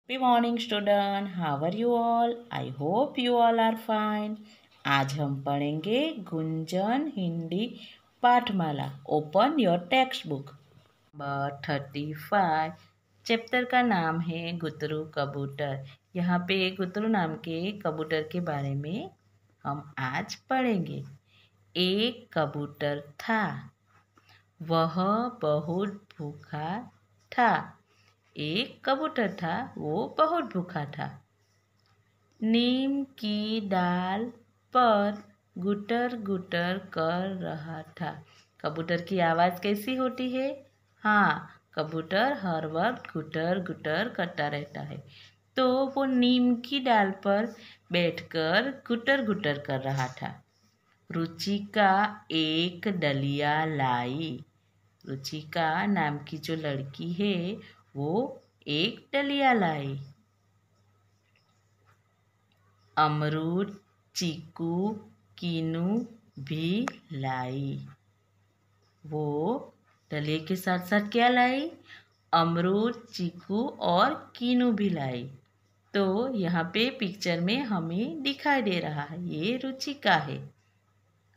Good morning student, how are you all? I hope you all are fine. आज हम पढ़ेंगे Gunjan Hindi Pathmala. Open your textbook. Number 35 chapter का नाम है गुतरू कबूतर। यहाँ पे गुतरू नाम के कबूतर के बारे में हम आज पढ़ेंगे। एक कबूतर था, वह बहुत भूखा था। एक कबूतर था, वो बहुत भूखा था। नीम की डाल पर गुटर गुटर कर रहा था। कबूतर की आवाज़ कैसी होती है? हाँ, कबूतर हर वक्त गुटर गुटर करता रहता है। तो वो नीम की डाल पर बैठकर गुटर गुटर कर रहा था। रुचिका एक डलिया लाई। रुचिका नाम की जो लड़की है वो एक डलिया लाई। अमरूद, चीकू, कीनू भी लाई। वो डलिए के साथ साथ क्या लाई? अमरूद, चीकू और कीनू भी लाई। तो यहाँ पे पिक्चर में हमें दिखाई दे रहा है ये रुचिका है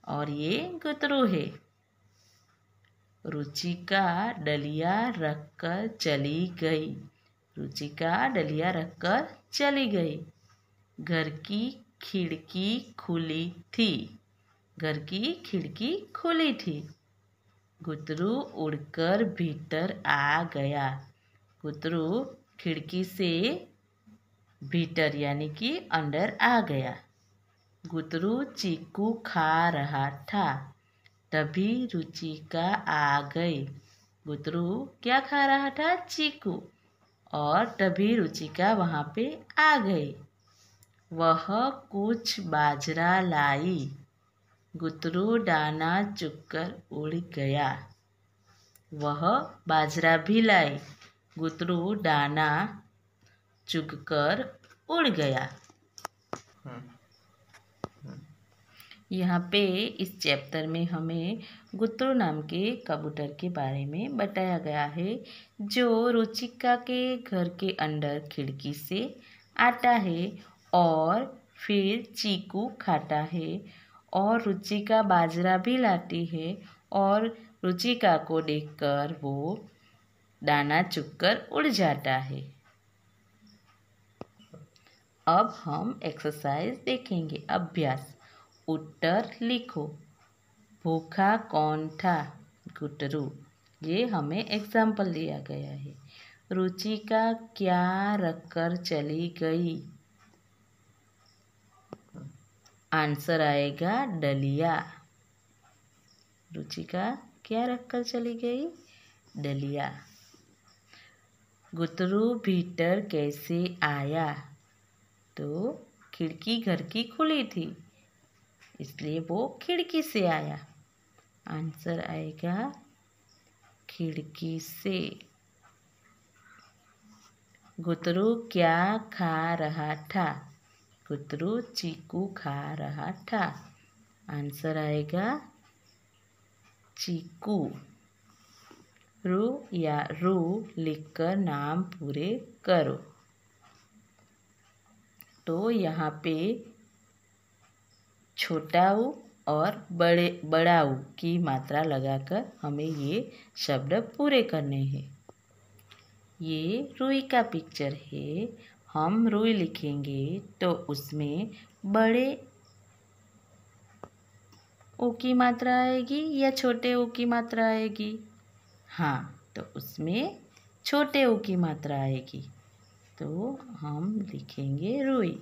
और ये गुतरू है। रुचिका डलिया रखकर चली गई। रुचिका डलिया रखकर चली गई। घर की खिड़की खुली थी। घर की खिड़की खुली थी। गुतरू उड़कर भीतर आ गया। गुतरू खिड़की से भीतर यानी कि अंदर आ गया। गुतरू चीकू खा रहा था। तभी रुचिका आ गई। गुतरू क्या खा रहा था? चीकू। और तभी रुचिका वहाँ पे आ गई। वह कुछ बाजरा लाई। गुतरू दाना चुगकर उड़ गया। वह बाजरा भी लाई। गुतरू दाना चुगकर उड़ गया। यहाँ पे इस चैप्टर में हमें गुतरू नाम के कबूतर के बारे में बताया गया है जो रुचिका के घर के अंदर खिड़की से आता है और फिर चीकू खाता है और रुचिका बाजरा भी लाती है और रुचिका को देखकर वो दाना चुगकर उड़ जाता है। अब हम एक्सरसाइज देखेंगे। अभ्यास। उत्तर लिखो। भूखा कौन था? गुतरू। ये हमें एग्जाम्पल दिया गया है। रुचिका क्या रखकर चली गई? आंसर आएगा डलिया। रुचिका क्या रखकर चली गई? डलिया। गुतरू भीतर कैसे आया? तो खिड़की घर की खुली थी इसलिए वो खिड़की से आया। आंसर आएगा खिड़की से। गुतरू क्या खा रहा था? गुतरू चीकू खा रहा था। आंसर आएगा चीकू। रू या रू लिखकर नाम पूरे करो। तो यहाँ पे छोटा ऊ और बड़ा ऊ की मात्रा लगाकर हमें ये शब्द पूरे करने हैं। ये रुई का पिक्चर है। हम रुई लिखेंगे तो उसमें बड़े ऊ की मात्रा आएगी या छोटे ऊ की मात्रा आएगी? हाँ, तो उसमें छोटे ऊ की मात्रा आएगी। तो हम लिखेंगे रुई।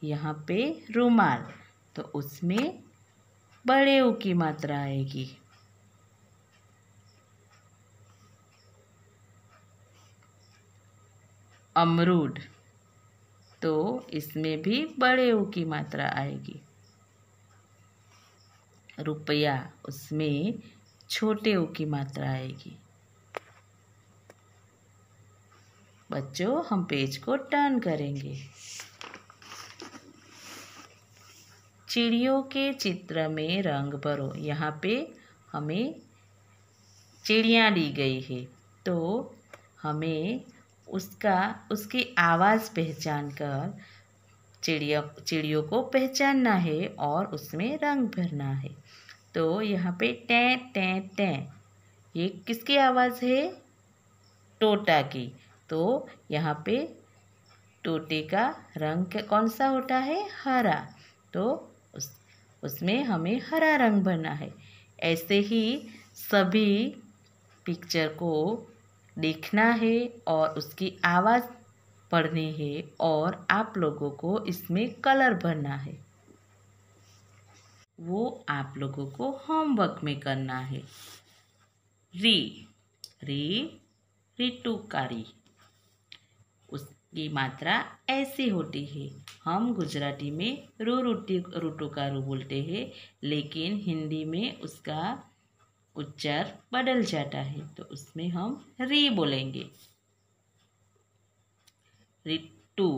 यहाँ पे रुमाल, तो उसमें बड़े ऊ की मात्रा आएगी। अमरूद, तो इसमें भी बड़े ऊ की मात्रा आएगी। रुपया, उसमें छोटे ऊ की मात्रा आएगी। बच्चों, हम पेज को टर्न करेंगे। चिड़ियों के चित्र में रंग भरो। यहाँ पे हमें चिड़िया दी गई है तो हमें उसकी आवाज़ पहचान कर चिड़ियों को पहचानना है और उसमें रंग भरना है। तो यहाँ पे टें टें टें, ये किसकी आवाज़ है? तोता की। तो यहाँ पे तोते का रंग कौन सा होता है? हरा। तो उसमें हमें हरा रंग भरना है। ऐसे ही सभी पिक्चर को देखना है और उसकी आवाज़ पढ़नी है और आप लोगों को इसमें कलर भरना है। वो आप लोगों को होमवर्क में करना है। री री ऋतुकारी, उसकी मात्रा ऐसी होती है। हम गुजराती में ऋतुकारू बोलते हैं, लेकिन हिंदी में उसका उच्चार बदल जाता है, तो उसमें हम री बोलेंगे। ऋतु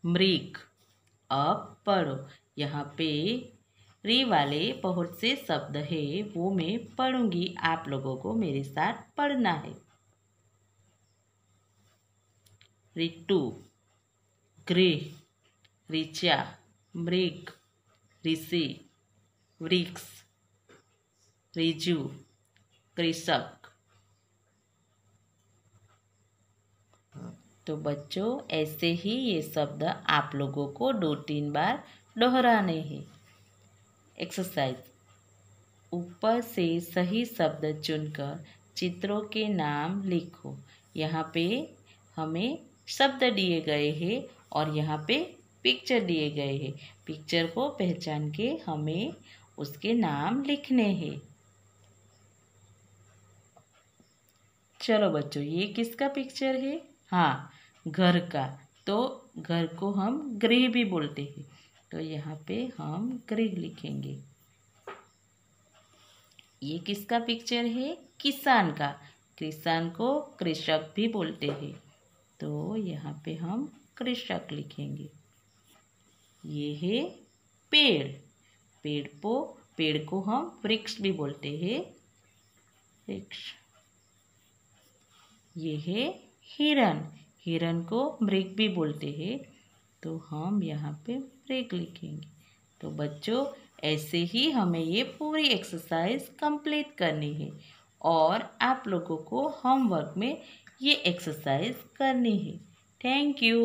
मृग। अब पढ़ो। यहाँ पे री वाले बहुत से शब्द है, वो मैं पढ़ूंगी, आप लोगों को मेरे साथ पढ़ना है। ऋतु गृह ऋचा मृग ऋषि वृक्ष ऋजु कृषक। तो बच्चों, ऐसे ही ये शब्द आप लोगों को 2-3 बार दोहराने हैं। एक्सरसाइज। ऊपर से सही शब्द चुनकर चित्रों के नाम लिखो। यहाँ पे हमें शब्द दिए गए हैं और यहाँ पे पिक्चर दिए गए हैं। पिक्चर को पहचान के हमें उसके नाम लिखने हैं। चलो बच्चों, ये किसका पिक्चर है? हाँ, घर का। तो घर को हम गृह भी बोलते हैं, तो यहाँ पे हम गृह लिखेंगे। ये किसका पिक्चर है? किसान का। किसान को कृषक भी बोलते हैं, तो यहाँ पे हम कृषक लिखेंगे। ये है पेड़। पेड़ को हम वृक्ष भी बोलते हैं, वृक्ष। ये है हिरन। हिरन को मृग भी बोलते हैं, तो हम यहाँ पे मृग लिखेंगे। तो बच्चों, ऐसे ही हमें ये पूरी एक्सरसाइज कंप्लीट करनी है और आप लोगों को होमवर्क में ये एक्सरसाइज करनी है। Thank you.